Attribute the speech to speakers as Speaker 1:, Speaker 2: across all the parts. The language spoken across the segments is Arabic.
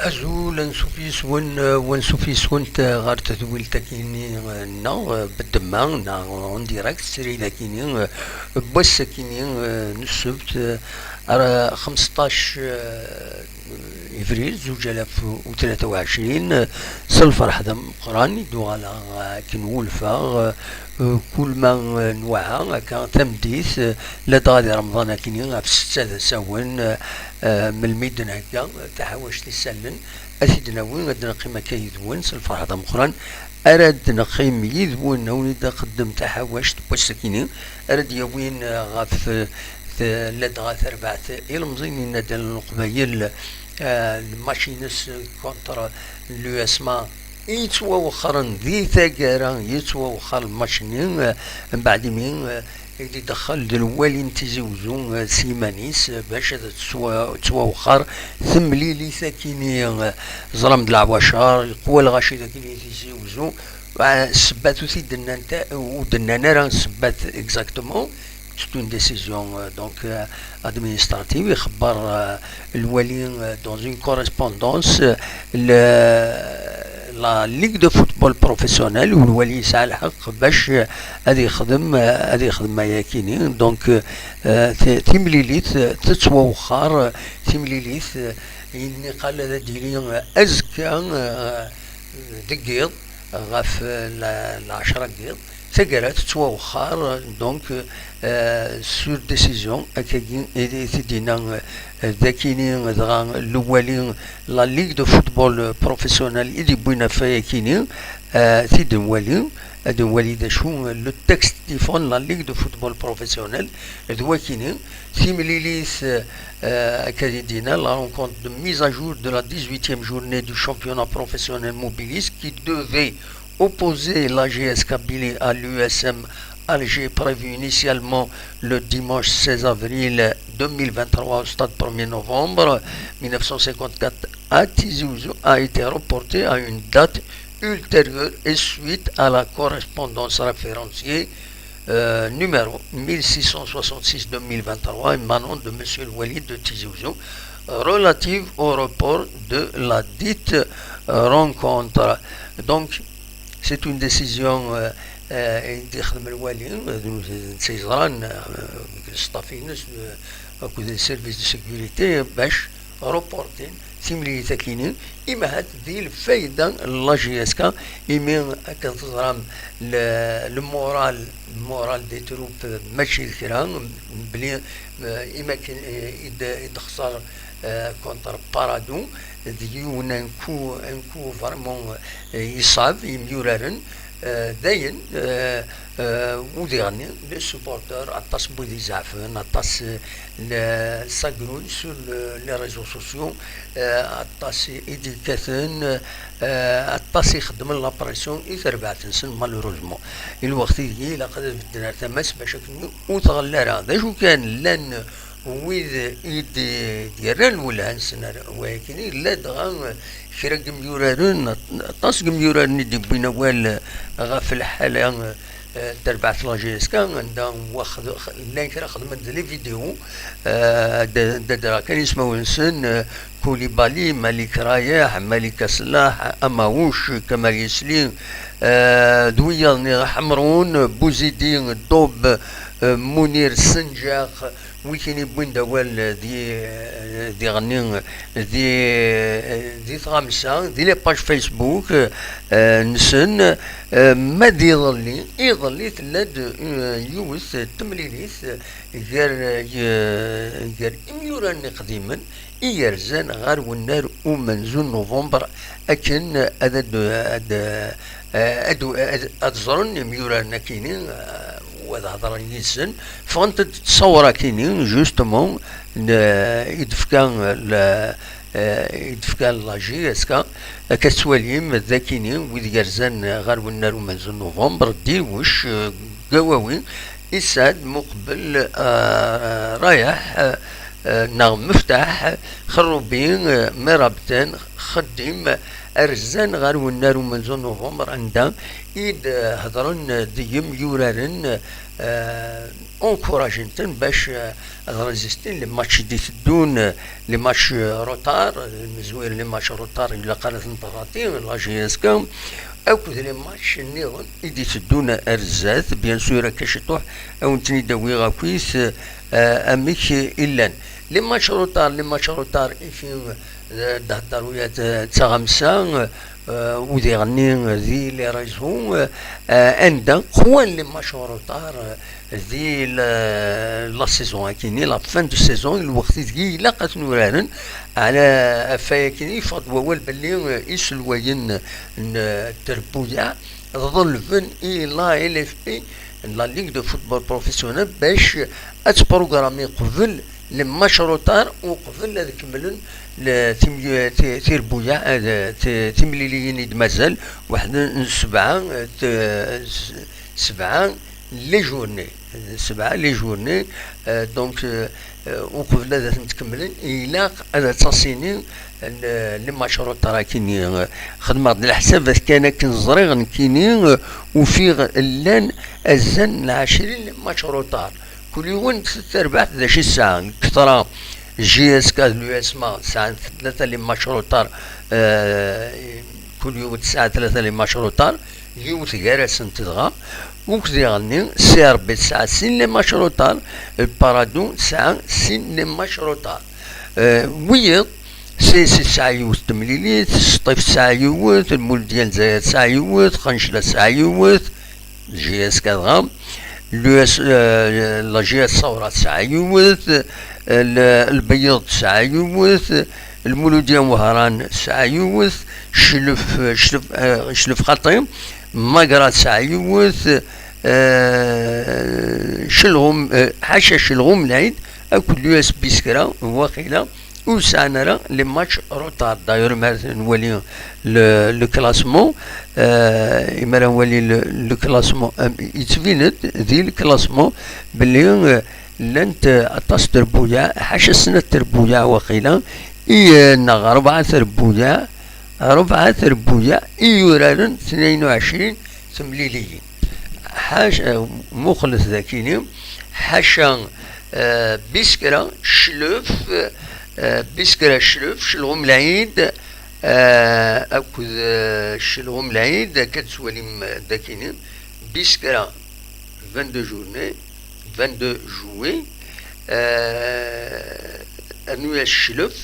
Speaker 1: أزول ونسوفيس غار تذويل تاكيني نا بالدمان نا اون ديريكت سري لكيني بس كيني نسبت 15 افريل 2023 سلفر حدا قراني دو على كنولفا كل ما نوعها كان تمديث لدغادي رمضان كيني في 6 ساون من الميدان هكا تحواش تسلن أسيدنا وين غادي نقيم كيدون سلفر حدا مقران أراد نقيم يدون وندا قدم تحواش تبوسكيني أراد يوين غاف لدغات 4 المزينين ندى القبايل الماشينس كونتر لو اسما يتوخرن ذي ثقارا يتوخر الماشينين من بعد مين اللي دخل دلوالي تزوجون سيمانيس باش توخر ثم ليلي ساكيني زرم دلعواشار قوى الغاشي ذاكيني تزوجون سباتو سيدنا نتا ودنا راه سبات اكزاكتومون. C'est une décision donc administrative. يخبر الولي dans une correspondance la ligue de football professionnel والولي يسعى الحق باش هذه يخدم معايا كيني دونك تيمليليت تتوخر تيمليليت إني قال هذا ديري أزكى دقيق غاف 10 دقيق تقرأت توخر دونك سور ديسيزيون اكاين تدينا ذاكيني دغا الاولين لا ليغ دو فوتبول بروفيسيونيل يدي بوينا فيا كيني تيدن والي هذا والي شو لو تكست ديفون لا ليغ دو فوتبول بروفيسيونيل دوا كيني سيميليس اكادينا لا رونكونت دو ميز ا جور دو لا 18e journée du championnat professionnel mobiliste qui devait opposer la GS Kabylie à l'USM Alger, prévu initialement le dimanche 16 avril 2023 au stade 1er novembre 1954 à Tizi Ouzou, a été reporté à une date ultérieure et suite à la correspondance référenciée numéro 1666-2023 émanant de M. le Walid de Tizi Ouzou relative au report de la dite rencontre. Donc, c'est une décision اللي يخدم الوالي تيزران ستافينس اكو دي سيرفيس دو سيكوريتي باش روبورتين تيملي تاكينين اما هاد دي الفايده لا جي اس كا اما كتزرام المورال دي تروب ماشي الكرام بلي اما يدخسر كونتر بارادو ديون انكو فريمون يصاب يميورارن داين وديرني لي سوبورتور عطاس بودي زعفان عطاس ساكرون سور لي ريزو سوسيو عطاس ايديكاثن عطاس يخدم لابريسيون يتربع تنسن مالوروزمون الوقت يجي لقد بدنا تماس باش وتغلى هذا شو كان لان ويد ديال ولا نسنا ولكن لا دغا شرا كميورارون طاس كميورارني دي بينا وال غا في الحاله تربع لا جي اس كان عندها واخد لان كرا خدمت لي فيديو دا كان اسمه انسان كوليبالي ملك رايح ملك سلاح اماوش كمال يسلين دويا حمرون بوزيدين دوب منير سنجاق ويكيني بوين دوال دي غنين دي تغامسا دي لي باج فيسبوك نسن ما دي يظلي تلاد يوث تمليليث غير اميوراني قديما يرزان غار والنار ومنزون نوفمبر اكن ادزرن اميوران كاينين وهذا هضر يسن فانت تصور كاينين جوستومون يدفكان لا جي اسكا كتواليم ذاكينين ويد يرزان غار والنار ومنزون نوفمبر دير واش قواوين يسعد مقبل رايح نغم مفتاح خروبين مرابطين خديم ارزان غير ونار ومنزون نوفمبر عندها ايد هضرن ديم يورارن انكوراجنتن باش غنزيستين لي ماتش دي تدون لي ماتش روتار المزوير لي ماتش روتار الى قناه نطراتين لا جي اس كام اكد لي ماتش نيغن ايدي تدون ارزات بيان سور كشطوح او نتني داوي غاكويس اميك الا لي ماتش روتار في دهدرويات تغمسان ودي غني ذي لي ريزون عندها قوان لي ماتش روتار ذي لا سيزون كيني لا فان دو سيزون الوقت ذي لاقات نوران على فايكني فضوا والبلي يسلوين التربويا ظل فن لا ال اف بي لا ليغ دو فوتبول بروفيسيونيل باش اتبروغرامي قبل لماتش روتار وقبل هذاك كملن تيربويا تيمليليين يد مازال واحد سبعة لي جورني دونك وقبل هذا نتكملن الى هذا تصيني لي ماتش روتار كيني خدمه على الحساب كان كنزريغ كيني وفي لان الزن 20 ماتش روتار كل يوم تربح ذا شي ساعه كثره جي اس كا لو اسما ساعه 3 لي ماتش روتار كل يوم ساعه 3 لي ماتش روتار يوم تجارس تدغى وكذا غني سي ار بي ساعه سين لي ماتش روتار البارادون ساعه سين لي ماتش روتار ويض سي ساعه يوث تمليليت السطيف ساعه يوث المول ديال زايد ساعه يوث خنشله ساعه يوث جي اس كا لا جي اس صورة ساعة يوث البيض ساعة يوث المولودية وهران ساعة يوث شلف خطيم مقرات ساعة يوث شلغم حاشا شلغم العيد اكل يو اس بي سكرا واقيلا وسانرا لي ماتش روتار داير نولي لو كلاسمون اما نولي لو كلاسمون يتبينت ذي الكلاسمون بلي لانت اطاس تربويا حاشا سنة تربويا واقيلا نغ ربعة تربويا يورارن 22 تمليليين حاشا مخلص ذاكيني حاشا بسكرا شلوف شلغم العيد اكد شلغم العيد كتسواليم داكينين بسكرا 22 جوي انو الشلف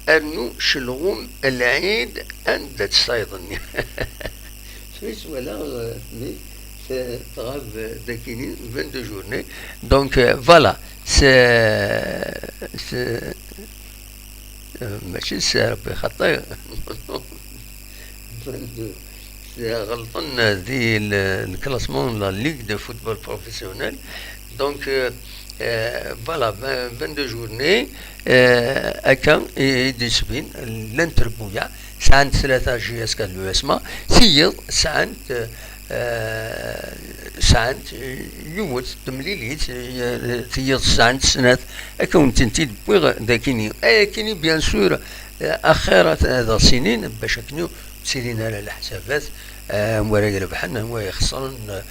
Speaker 1: انو شلغم العيد عند تصايدني سويس ولا تغاب داكينين 22 جورني دونك فوالا ماشي ساهر بخطأ غلطن ذي الكلاسمون لا ليغ دو فوتبول بروفيسيونيل دونك فوالا 22 جورني هكا يديسبين لانتربويا ساعة 3 جي اس كان لو اسما سيض ساعة يوت تمليليت تيض ساعة سنة أكون تنتيد بوغ داكيني كيني بيان سور أخيرا هذا سنين باش كنو سيرين على الحسابات موراي ربحنا هو يخسرن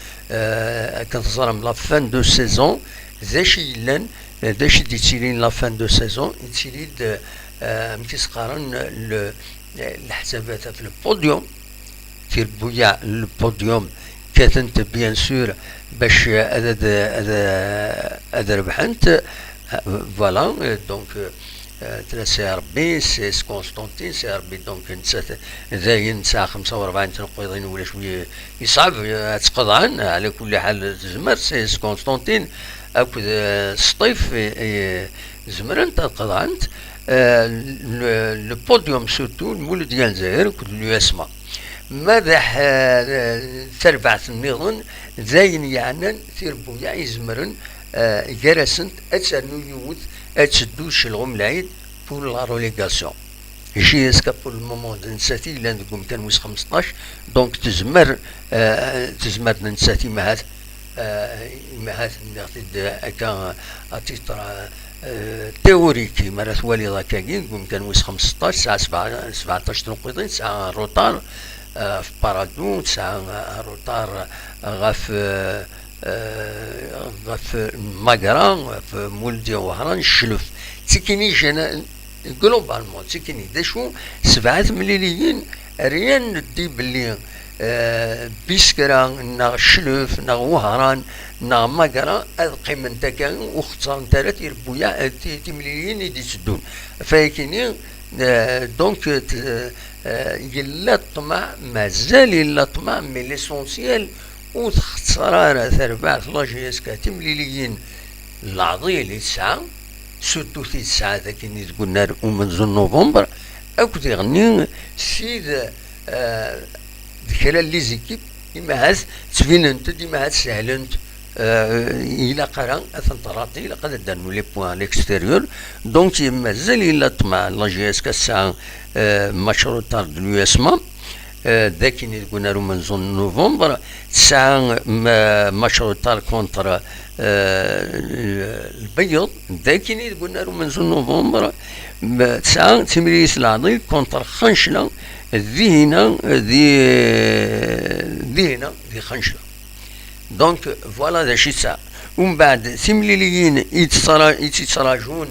Speaker 1: كنتظرم لا فان دو سيزون ذاشي لان ذاشي دي تسيرين لا فان دو سيزون تسيريد متيسقارن الحسابات في البوديوم تربويا البوديوم كانت بيان سور باش هذا ربحنت فوالا دونك سي ار بي سي كونستانتين سي ار بي دونك نسات زاين ساعه 45 تنقيضين ولا شويه يصعب تقضعن على كل حال زمر سي كونستانتين اكد سطيف زمرن تقضعنت لو بوديوم سورتو المولد ديال الجزائر كل يسمع ماذا تربعت النظام زين يعني تربو يعني زمرن جرسنت اتسنو يوت اتسدوش العيد بور لا روليغاسيون جي اسكا بور المومون نساتي لان كان ويس 15 دونك تزمر نساتي مع ما هات نغتد أكا أتيترا تيوريكي مرة ثوالي ضاكاكين كان ويس 15 ساعة 17 تنقيطين ساعة روتار في بارادو ساعة روتار غاف غاف ماكرا في مولدي وهران الشلف تكيني جانا جلوبالمون تكيني داشو 7 مليليين ريان دي بلي بيسكرا نا شلوف نا وهران نا ماكرا القيمة تاكا وختصار تالت يربويا تمليين يدي تسدون فايكيني دونك يلا الطمع مازال يلا الطمع مي ليسونسيال وتختصر تربع لاجيس كتمليين العضي اللي تسعة سورتو في الساعة ذاك اللي تقولنا ومنذ نوفمبر أكو تغني سيد ذكرى لي زيكيب ديما هاز تفيننت ديما هاز سهلنت إلا قرا أثنطراطي إلا قد دانو لي بوان ليكستيريور دونك مازال إلا طمع لاجيس كالساعة مشروع طرد اليوسما ذاك اللي قلنا منذ نوفمبر ساعة مشروع طرد كونتر البيض ذاك اللي قلنا منذ نوفمبر ساعة تمريس العضي كونتر خنشلة ذهنا ذي خنشلة دونك فوالا ذا شي ساعة ومن بعد تمليليين يتراجعون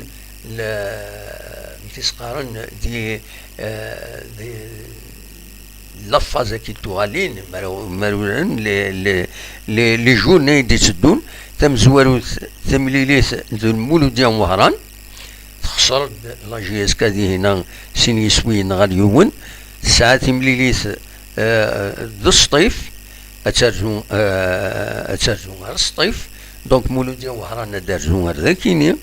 Speaker 1: تسقارن دي لفظة كي توغالين مرورن لي جورني دي تسدون تم زوارو تمليليس ذو المولوديا وهران خسر لا جي اس كادي هنا سيني سوين غاليون ساعة تمليليس ذو الصيف اترجو غير الصيف دونك مولوديا وهران دارجو غير ذاكيني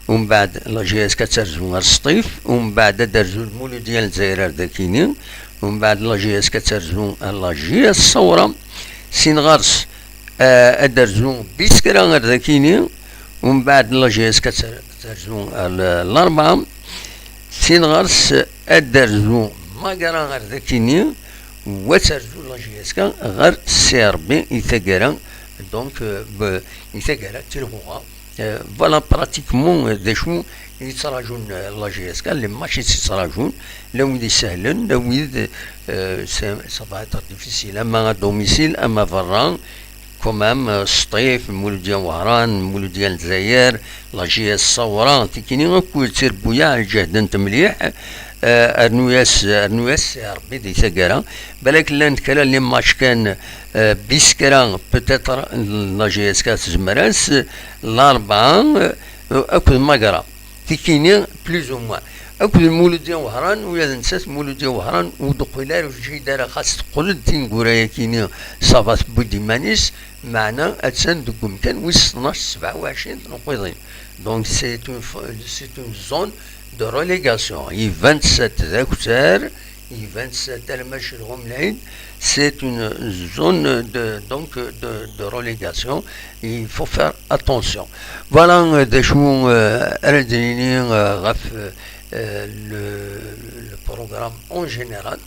Speaker 1: ومن بعد لا جي اس كترجو غير الصيف ومن بعد دارجو المولوديا الجزائر ذاكيني ومن بعد لا جي اس كترجو لا جي اس الصورة سين غارس ادرجو بيسكرا غير ذاكيني ومن بعد لا جي اس كترجو الاربعة سين غارس ادرجو ماكرا غير ذاكيني وترجو لا جي اس كا غير سي ار بي يثقرا دونك يثقرا تلغوها فوالا براتيكمون داشو يتراجون لا جي اس كا اللي ماشي يتراجون لا ويد يسهلن لا ويد سافا اتر ديفيسيل اما دوميسيل اما فران كومام الصيف مولوديا وهران مولوديا الجزائر لا جي اس صوران تيكيني غاكو تربويا جهد مليح ارنوياس ربي دي ثقرا بالك لا نتكلم اللي ماتش كان بيسكرا بوتيتر لا جي اس كاس زمراس الاربعه اكو ماكرا تيكيني بلوز او موان اكو المولوديا وهران ويا نسات مولوديا وهران ودقيلار وجي دار خاص تقول دين كورايا كيني صافات بودي مانيس معنا اتسان دوكم كان ويس 12 27 نقيضين دونك سي اون زون de relégation. Il 27 hectares, il 27 المشروع ملاين. C'est une zone de relégation. Il faut faire attention. Voilà des choses le programme en général.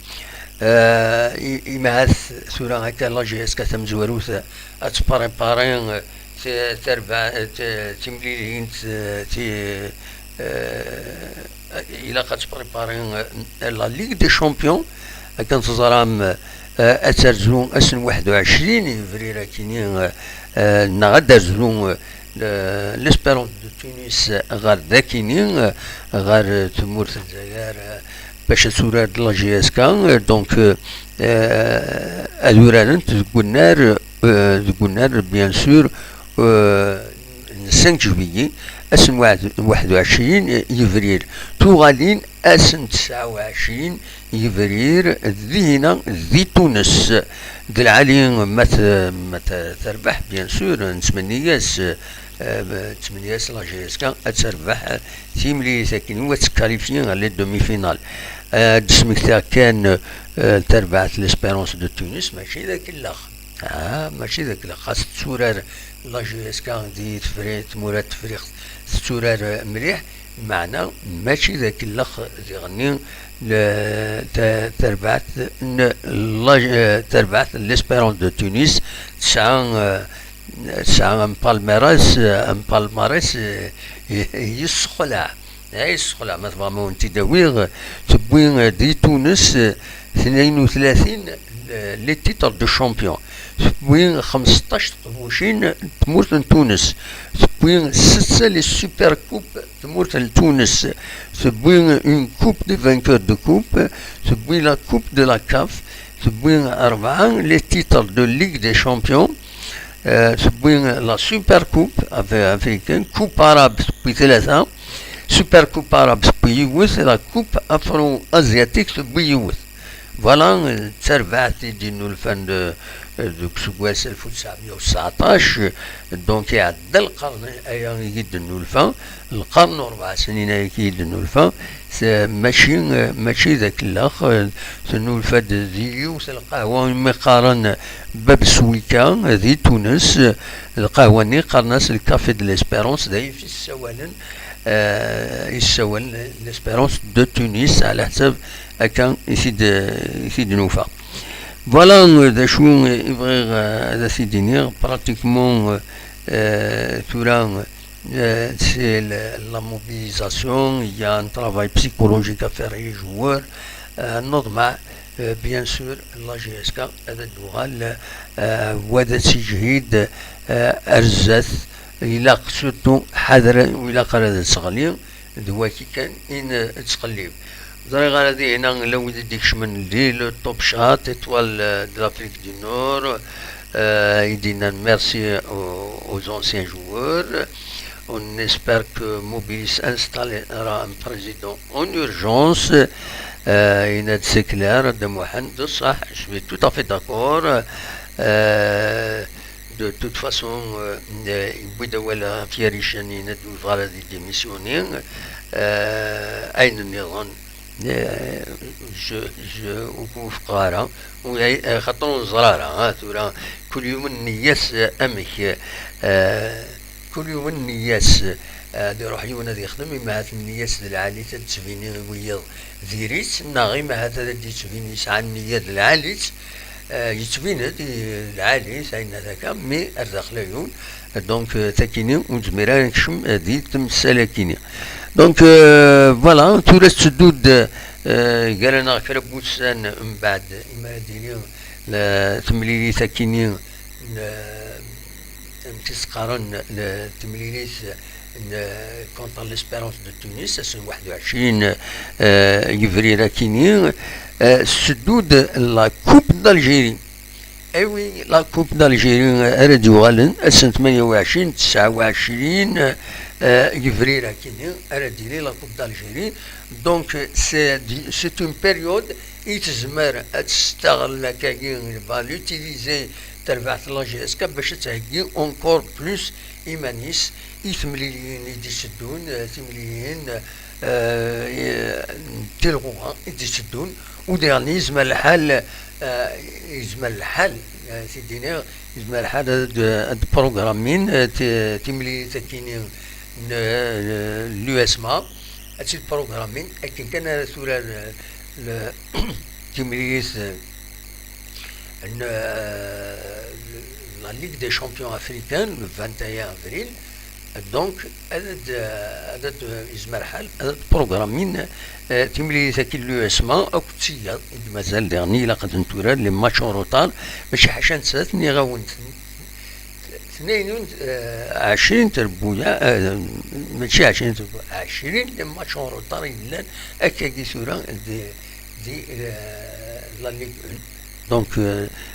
Speaker 1: يمهث سورة هكا لا جي اس كتم زوروث اتبارين تربع تمليلين إلا قد بريبارين لا ليغ دي شامبيون كنتظرام اترجو اسن 21 فبراير كينين نغدرجو ليسبيرونس دو تونس غير ذاكينين غير تمورت الجزائر باش تسورار لا جي اس كا دونك ادوران تقولنا بيان سور 5 جويي اسن 21 يفرير توغالين اسن 29 يفرير ذينا ذي تونس دلعالي ما تربح بيان سور نتمنياس لا جي اس كا تربح تيملي ساكن وتكاليفيين لي دومي فينال دسمكتا كان تربعت ليسبيرونس دو تونس ماشي ذاك الاخ ماشي ذاك الاخ خاص تسورار لا جي اس كا دي تفريت مورا تفريق تسورار مليح معنا ماشي ذاك الاخ يغني تربعت ليسبيرونس دو تونس تسعى ان بالماريس يسخلع يسخلع مثلا ما تداويغ تبوين دي تونس 32 لي تيتر دو شامبيون، تبوين 15 طبوشين تمورت تونس، تبوين 6 لي سوبر كوب تمورت تونس، تبوين اون كوب دي فانكور دو كوب، تبوين لا كوب دو لا كاف، تبوين 4 لي تيتر دو ليغ دي شامبيون، تبوين لا سوبر كوب افريكان، كوب عرب تبوي 3، سوبر كوب عرب تبوي يوث، لا كوب افرو ازياتيك تبوي يوث. فوالا تربعت دينو الفن دوك سكواس 1919 دونك يعدى القرن ايا يدنو الفن القرن 4 سنين يدنو الفن ماشي ذاك الاخ سنو الفد ديوث القهوه مقارن باب سويكا ذي تونس القهوه ني قرناس الكافي دو ليسبيرونس داي في السوالن يسوال ليسبيرونس دو تونس على حسب هكا يفيد نوفا. فوالا دا شو يبغي هذا سيدي براتيكمون تورا سي لا موبيليزاسيون، il y a un travail psychologique à faire les joueurs نضمع بيان سور لا جي اس كا هذا الدوغال وهذا تجهيد ارزاث الى سورتو حذر ولا قرا تسغلي دواكي كان ان تقليب ضريغ هذه هنا لو ديكش من لي لو توب شات étoile de l'Afrique du Nord. Il dit merci aux anciens joueurs. On espère que Mobilis installera un président en urgence. C'est clair de Mohamed, je suis tout à fait d'accord. De toute façon, Boudaouela Fierichanine devra démissionner. أين النظام وقوف قارة خطون زرارة تورا كل يوم النياس أمك كل يوم النياس دي روح يونا دي يخدم مع النياس العالي تتسفيني ويض ذيريت ناغي مع هذا دي تسفيني ساعة النيات العالي يتسفين العالي ساينا ذاك مي الرخليون دونك تاكيني ونزميرا نكشم دي تمسالاكيني دونك فوالا تورا تسدود قالنا كرب موسان من بعد إما ديني تمليلي تاكيني تسقارن تمليلي كونتر ليسبيرونس دو تونس سنة 21 يفريرا كيني سدود لا كوب دالجيري. ايوي لا كوب دالجيري اردو غالن سنة 28 29 يفريرا كيني ارديلي لا كوب دالجيري. دونك سي اون بيريود يتزمر تستغل كاين لوتيليزي تربعت لا جي اس كا باش تهيي اونكور بلوس ايمانيس يثمليين يديسدون ثمليين تلغوها يديسدون وديرني يزمل الحال يزمل الحال سيدينا يزمل الحال هاد بروغرامين تملي تكيني لو اسما هادشي البروغرامين لكن كان سورة تمليس la Ligue des champions africains le 21 avril. Donc هذا يزمر حال هذا بروغرامين تملي ذاك لو اسما اكتسيا مازال ديرني لا قد نتورا لي ماتش روطار باش حاشا نساتني غاون 22 تربويا ماشي 20 لي ماتش روطار يلان هكاكي سورا دي لا ليغ. Donc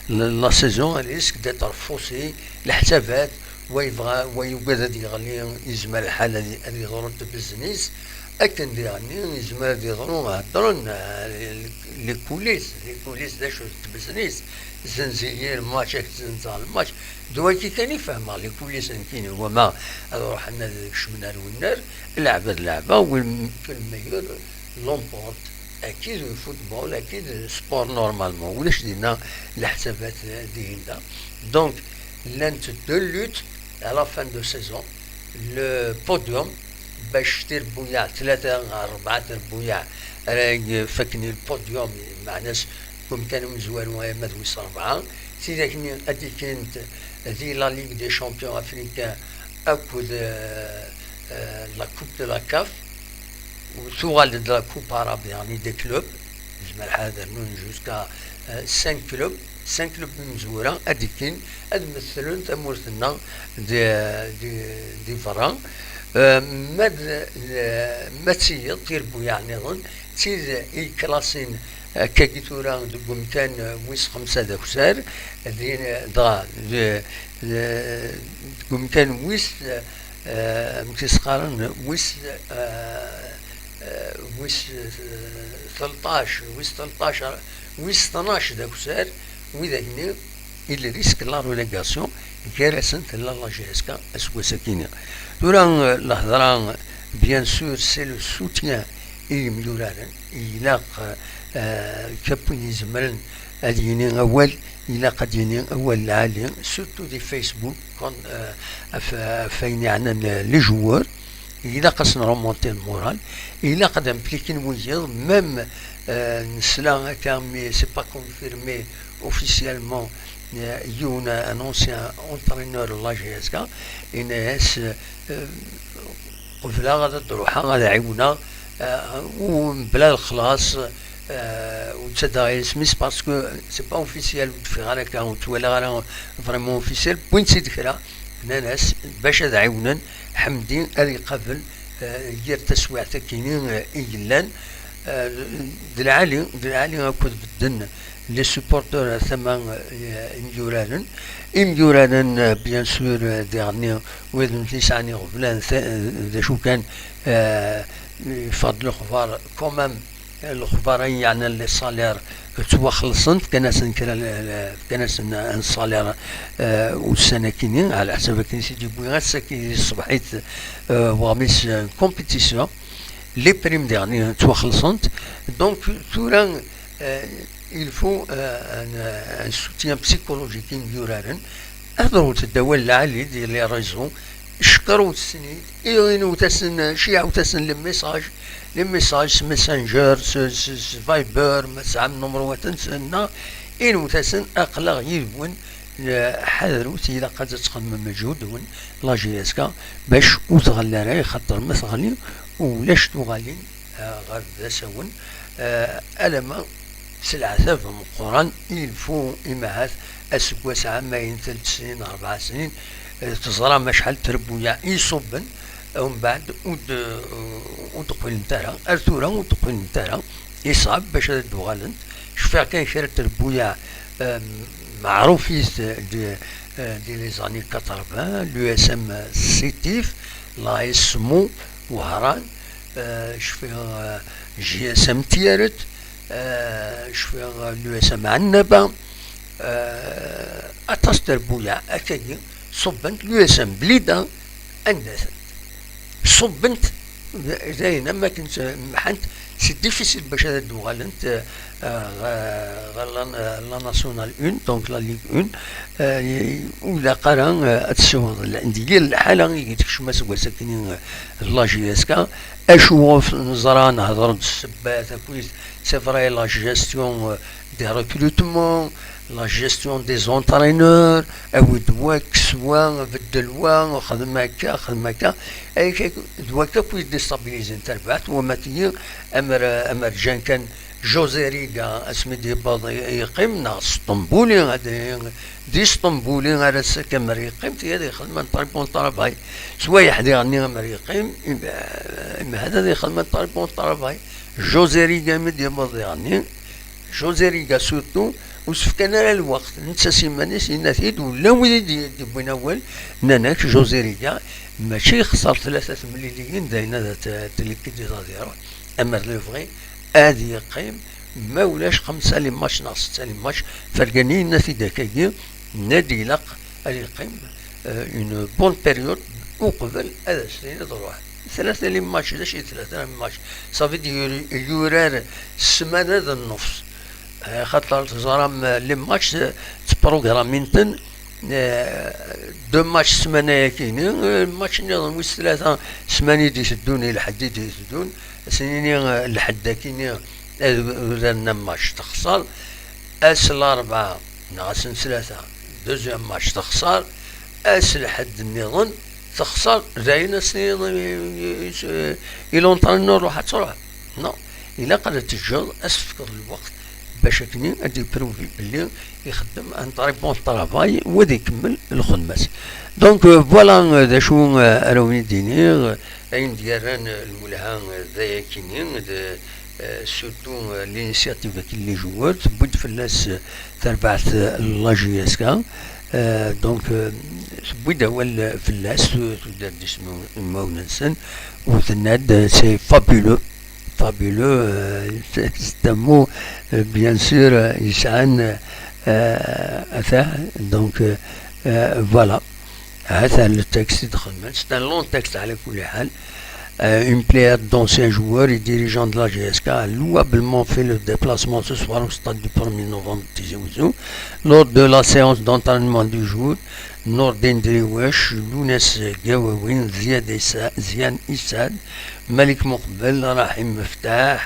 Speaker 1: la saison risque d'être faussée الحسابات ويبغى يغني يزمر الحال اللي يضرون بالزنيس اكن ديرني يزمر يضرون هضرون لي كوليس دا شو بالزنيس زنزير ماتش زنزال الماتش دواكي كان يفهم لي كوليس كاين هو ما روح لنا الشمنار والنار اللعبه والميور لومبورت اكيد الفوتبول اكيد سبور نورمالمون ولاش دينا الحسابات ديالنا. دونك لان دو لوت على فان دو سيزون لو بوديوم باش تربويا 3 4 تربويا راهي فكني البوديوم مع ناس كان مزوال وما دويس 4 سيدك أدي كانت ذي لا ليغ دي شامبيون أفريكان أكود لا كوب دو لا كاف وثوال دو لا كوب عرب يعني دي كلوب جمال هذا نون جوسكا 5 كلوب 5 كلوب مزورة أدي كان مثلون تمورتنا دي فران ما تسير تيربو يعني ظن تير اي كلاسين كاكيتورا دقوم كان ويس 5 دكسار دقوم كان ويس متسقارن ويس 13 ويس 12 دكسار وإذا هنا إلا ريسك لا ريليغاسيون كارثة لا جيسكا اسكو ساكينه دوران الهضره بيان سور سي لو سوتيان يميوران يلاق كابوني زمرن اديني اول الى قد يني اول العالي سورتو دي فيسبوك كون فين عندنا لي جوار الى قصنا رومونتي المورال الى قد امبليكين ويزير ميم نسلا هكا مي سي با كونفيرمي اوفيسيالمون يونا ان اونسيان اونترينور لا جي اس كا الناس قبل غادا تروح غادا عيونا وبلا الخلاص وتسدى سميس باسكو سي با اوفيسيال في غادا كاونت ولا غادا فريمون اوفيسيال بوين سي دكرا ناس باش هذا عيونا حمدين هذه قبل يدير تسويع كاينين ايلان دلعالي كنت بدن لي سوبورتور ثمان إميوران بيان سور ديرني وذن تسعني غفلان ذا شو كان فضل الخبار كومام الخبارين يعني اللي صالير توا خلصنت كناس الصالير والسنة كينين على حسب كنيس يجيبوا غاسا كي الصبحيت وغميس كومبيتيسيون لي بريم ديرني توا خلصنت دونك توران il faut un soutien psychologique يورارن اهضروا تداول العالي ديال لي ريزون شكروا السنين يغينوا تسن شيعوا تسن لي ميساج ماسنجر فايبر مسعم نمرو تنسنا إنو تسن اقلق يلون حذروا اذا قد تخدم مجهود ون لا جي اس كا باش وتغلى راي خاطر ما تغلي ولاش تغالي غير ذا سون الما سلعة ثابتة من القرآن يلفو إمهات أسكواس عامين 3 سنين 4 سنين تزرع مشحال تربويا يصبن ومن بعد ودقل نتاعها أرثورا ودقل نتاعها يصعب باش هذا الدوغالنت شفا كاين شرا تربويا معروفيس دي لي زاني 80 لو اس ام سيتيف لا يسمو وهران شفا جي اس ام تيارت شوية لو اس ام عنبا اتستر بويا اكاين صبنت لو اس ام بليدا اندثت صبنت زينا ما كنت محنت سي ديفيسيل باش هذا دوغالنت لا ناسيونال 1 دونك لا ليغ 1 ولا قرا اتسوض عندي الحاله يكتشف ما سوا ساكنين لا جي اس كا اشوف نزرا نهضر بالسبات كويس سي فري لا جيستيون دي ريكروتمون لا جيستيون دي زونترينور او دواك سوا بدلوا وخدم هكا اي دواك كويس ديستابيليزي تربعت وما تي امر جان كان جوزيريغا اسمي دي باض يقيم نا اسطنبولي غادي دي اسطنبولي غادي كمر يقيم تي هذه خدمه طريبون طراباي سوايا حدي غني غمر يقيم هذا دي خدمه طريبون طراباي جوزيريغا مدي باض يعني جوزيريغا سورتو وسفكنا على الوقت نتا سيماني سيناتيد ولا وليدي بوين اول ناناك جوزيريغا ماشي خسر 3 مليون داينا تليكيدي ديالو اما لو فغي هذه يقيم ما ولاش 5 لي ماتش ناقص 6 لي ماتش فرقاني النتيجه كي نادي لق يقيم اون بون بيريود وقبل هذا السنه تروح 3 لي ماتش شي 3 لي ماتش صافي يورار السمانه ذا النص خاطر تزرم لي ماتش تبروغرامينتن 2 ماتش سمانه كاينين ماتش نظام 3 سمانه يسدون لحد يسدون سنين لحد كاين درنا ماتش تخسر اس الاربعة ناقص ثلاثة دوزيام ماتش تخسر، اس لحد النظام تخسر زين سنين يلونطرينور روح تروح نو الا قدرت تجوز اسفكر الوقت باش كني ادي بروفي بلي يخدم ان طريق بون طرافاي وغادي يكمل الخدمات. دونك فوالا دا شو راوني ديني اين ديالنا الملهى ذايا كينين سورتو لينيسياتيف اللي جوات بود فلاس تربعت لاجي اسكا دونك بود اول فلاس تدار اسمه مونسن وتناد سي فابولو فابولو تستمو بيان سور يسعن اثاه دونك فوالا هذا التكست دخل سي ان لون تكست على كل حال. Une pléiade d'anciens joueurs et dirigeants de la GSK a louablement fait le déplacement ce soir au stade du 1er novembre de Tizi Ouzou. Lors de la séance d'entraînement du jour, Nordin Driouech, Lounes Gawawin, Zian Issad, Malik Moukbel, Rahim Meftah,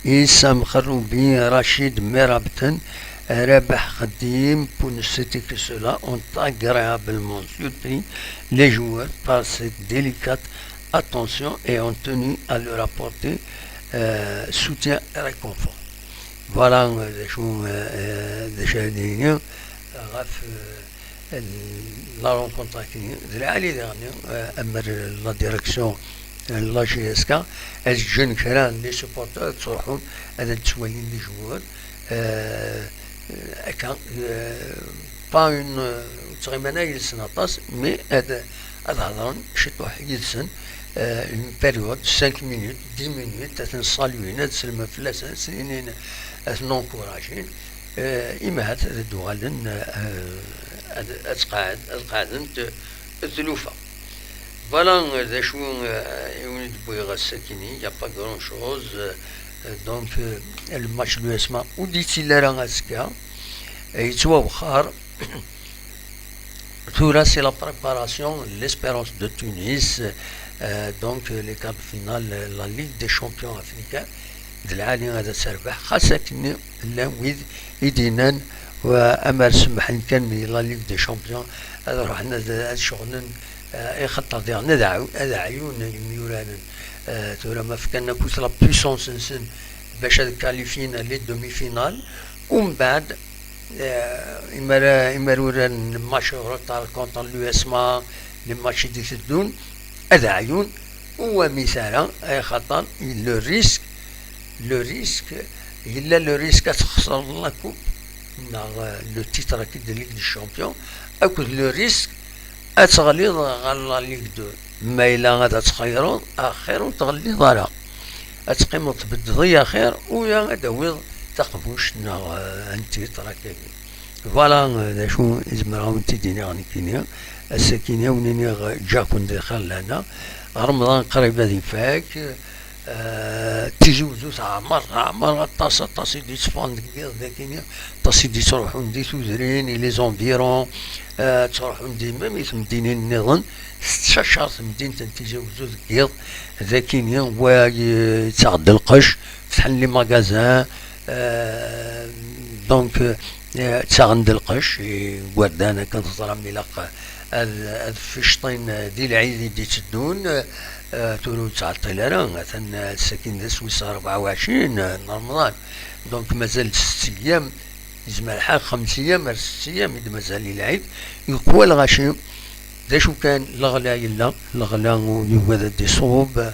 Speaker 1: Issam Kharoubi, Rachid Merabten, Rabah Khadim, pour ne citer que cela, ont agréablement surpris les joueurs par cette délicate attention et ont tenu à leur apporter soutien et réconfort. Voilà déjà la rencontre de l'année dernière, la direction la GSK, les jeunes les supporters تصرحون هذا التسويين les joueurs pas une تقريبا يلسناطاس mais هذا هضرن شي واحد يلسن une période 5 minutes 10 minutes تنصالوين تسلم فلاس سنين نونكوراجين إما هات دوالن أتقاعدن الثلوفة. فوالا ذا شو يولد بويغا الساكيني يا با غران شوز دونك الماتش لو اسمه وديتي لارا اسكا يتوخر Toura, c'est la préparation, l'Espérance de Tunis, donc les quarts de finale, la Ligue des champions africains, de l'année هذا تربح خاصة كني لويد إدينان وأمر سمح كان لا ليغ دي شامبيون هذا رحنا هذا شغل يخطر ديالنا هذا عيون يميورانا تورا ما فكرنا كوس لا بويسونس نسن باش كاليفينا لي دومي فينال ومن بعد يمرورا الماتش روتار كونتر لو اسما لي ماتش دي تدون هذا عيون هو مثال خاطر لو ريسك إلا لو ريسك تخسر لا كوب لو تيتر أكيد ليغ دي شامبيون أكد لو ريسك أتغليظ على ليغ دو ما إلا غادا تخيرون أخير تغليظ على أتقيم تبدضي خير ويا غادا ويض تقبوش أنتي تراكي فوالا دا شو إزمراو تيديني غني كينيا السكينة ونيني جاكون دخل لنا رمضان قريب هذي فاك تيجي وزوز عمر طاسي دي سفان دقيق ذاكينيا طاسي دي تروحون دي سوزرين لي زونفيرون تروحون دي ميم مدينة النظام 16 مدينة تيجي وزوز دقيق ذاكينيا ويتعدى القش فتح لي ماغازان دونك تاغند القش وردانا كانت تضرب ملاقة الفشطين دي العيد دي تدون تولو تعطي لنا مثلا الساكن ذا سويسرا 24 رمضان دونك مازال 6 ايام يجمع الحال 5 ايام 6 ايام اذا مازال العيد يقوى الغاشي ذا شو كان الغلا يلا الغلا وهذا دي صوب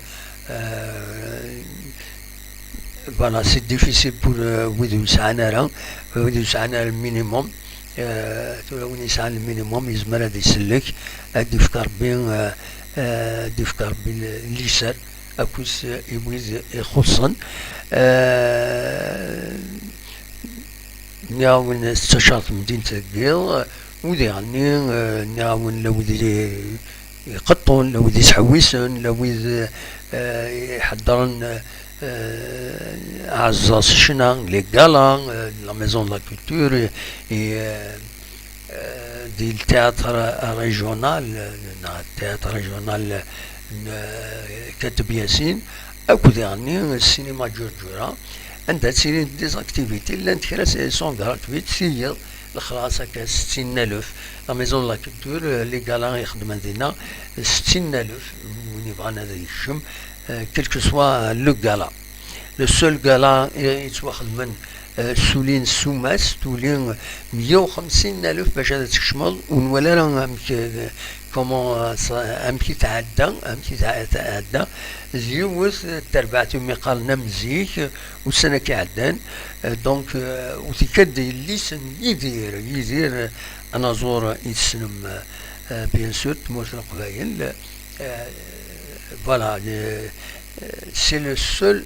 Speaker 1: فوالا سي ديفيسيل بور ويدو يسعنا راه ويدو يسعنا المينيموم تولوني يسعى المينيموم يزمر هذا يسلك هادي فكر بين دي فكر بالليسان أكوس يبغي خصا نعاون استشارة مدينة الجيل ودي يعني نعاون لو ذي يقطون لو ذي سحويسن لو ذي يحضرن عزاز شنا لي غالان لا ميزون لا كولتور دي التياتر ريجونال التياتر ريجونال كاتب ياسين أكو يعني السينما جورجورا عندها تسيرين ديزاكتيفيتي اللي انت كرا سون غراتويت سيض الخلاص هكا 60000 لا ميزون لا كولتور لي غالا يخدم عندنا 60000 وين يبغانا هذا يشم كيلكو سوا لو غالا لو سول غالا يتواخد من سولين سوماس تولين 150,000 باش هذا تكشمل ونولا راه كومون امكي تعدى زيوث تربعتو مقالنا مزيك وسنة كعدان دونك وتكد الليسن يدير انا زور يتسنم بيان سور تموت القبايل فوالا سي لو سول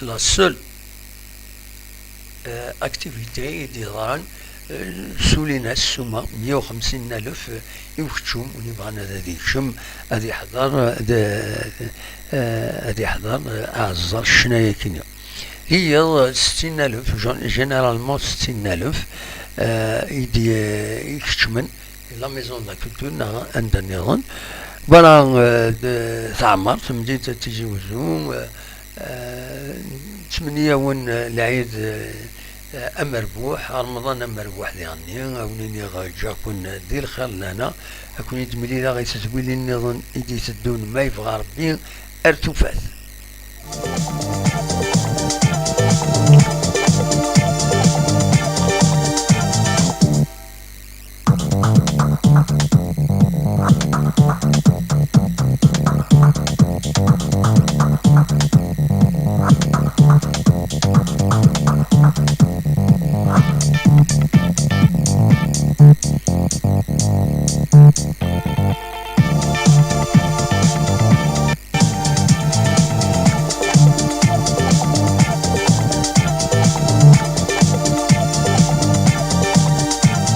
Speaker 1: لا سول اكتيفيتي ديران سولينا سوما 150,000 يوختشم ونبغانا هذا يكشم هذا يحضر أعزر شنايا كينيا هي 60,000 جينيرالمون 60,000 يكشمن لا ميزون لا كولتور عندنا نظن فوالا تعمر تمدينة تيجي وزوم 8 العيد أمربوح رمضان أمربوح لغني أونيني غاجا كون دير الخير لنا أكون يدملي لا غيتزويلي النظام إيدي تدون ما يبغى ربي أرتفات